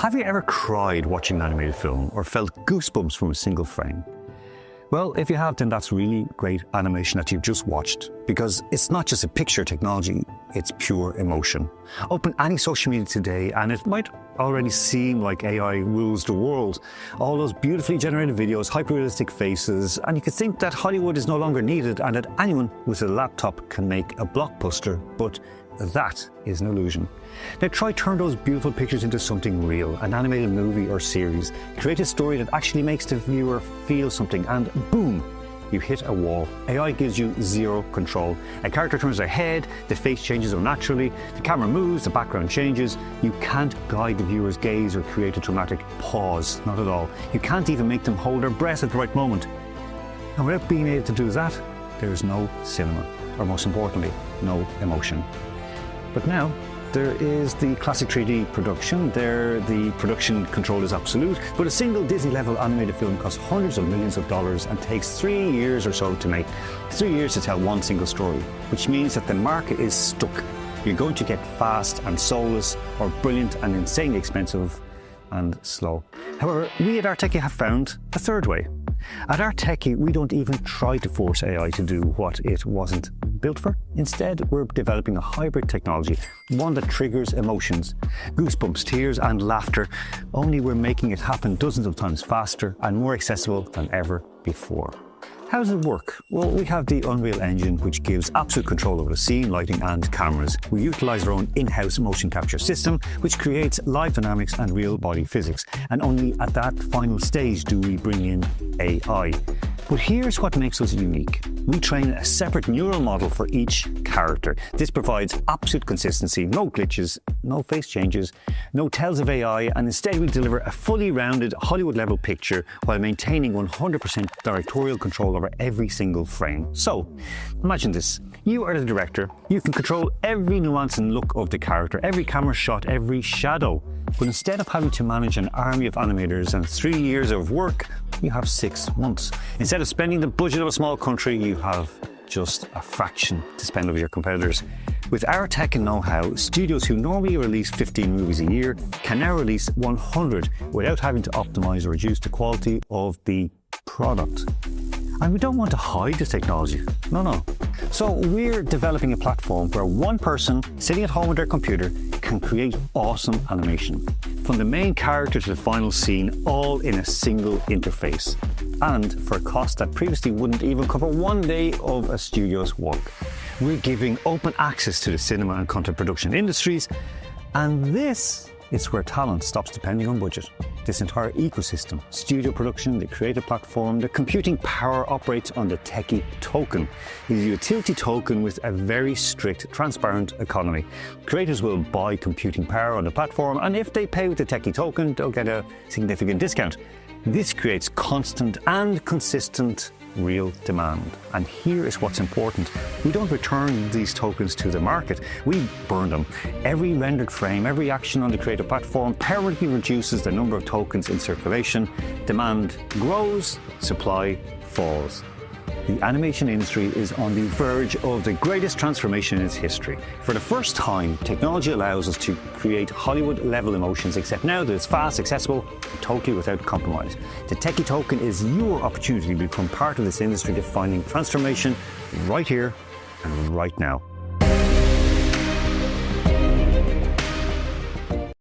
Have you ever cried watching an animated film or felt goosebumps from a single frame? Well, if you have, then that's really great animation that you've just watched, because it's not just a picture technology, it's pure emotion. Open any social media today and it might already seem like AI rules the world. All those beautifully generated videos, hyper-realistic faces, and you could think that Hollywood is no longer needed and that anyone with a laptop can make a blockbuster, but that is an illusion. Now try turn those beautiful pictures into something real, an animated movie or series. Create a story that actually makes the viewer feel something, and boom, you hit a wall. AI gives you zero control. A character turns their head, the face changes unnaturally, the camera moves, the background changes. You can't guide the viewer's gaze or create a dramatic pause, not at all. You can't even make them hold their breath at the right moment. And without being able to do that, there is no cinema, or most importantly, no emotion. But now, there is the classic 3D production. There, the production control is absolute, but a single Disney-level animated film costs hundreds of millions of dollars and takes 3 years or so to make. 3 years to tell one single story, which means that the market is stuck. You're going to get fast and soulless, or brilliant and insanely expensive and slow. However, we at Arteki have found a third way. At Arteki, we don't even try to force AI to do what it wasn't built for. Instead, we're developing a hybrid technology, one that triggers emotions, goosebumps, tears, and laughter, only we're making it happen dozens of times faster and more accessible than ever before. How does it work? Well, we have the Unreal Engine, which gives absolute control over the scene, lighting, and cameras. We utilize our own in-house motion capture system, which creates live dynamics and real body physics. And only at that final stage do we bring in AI. But here's what makes us unique. We train a separate neural model for each character. This provides absolute consistency, no glitches, no face changes, no tells of AI, and instead we deliver a fully rounded Hollywood-level picture while maintaining 100% directorial control over every single frame. So, imagine this. You are the director. You can control every nuance and look of the character, every camera shot, every shadow. But instead of having to manage an army of animators and 3 years of work, you have 6 months. Instead of spending the budget of a small country, you have just a fraction to spend over your competitors. With our tech and know-how, studios who normally release 15 movies a year can now release 100 without having to optimize or reduce the quality of the product. And we don't want to hide this technology. No. So we're developing a platform where one person sitting at home with their computer can create awesome animation. From the main character to the final scene, all in a single interface. And for a cost that previously wouldn't even cover 1 day of a studio's work. We're giving open access to the cinema and content production industries. And this is where talent stops depending on budget. This entire ecosystem, studio production, the creative platform, the computing power operates on the TEKI token. It is a utility token with a very strict, transparent economy. Creators will buy computing power on the platform, and if they pay with the TEKI token, they'll get a significant discount. This creates constant and consistent real demand. And here is what's important. We don't return these tokens to the market. We burn them. Every rendered frame, every action on the creative platform permanently reduces the number of tokens in circulation. Demand grows, supply falls. The animation industry is on the verge of the greatest transformation in its history. For the first time, technology allows us to create Hollywood-level emotions, except now that it's fast, accessible, and totally without compromise. The TEKI token is your opportunity to become part of this industry-defining transformation right here and right now.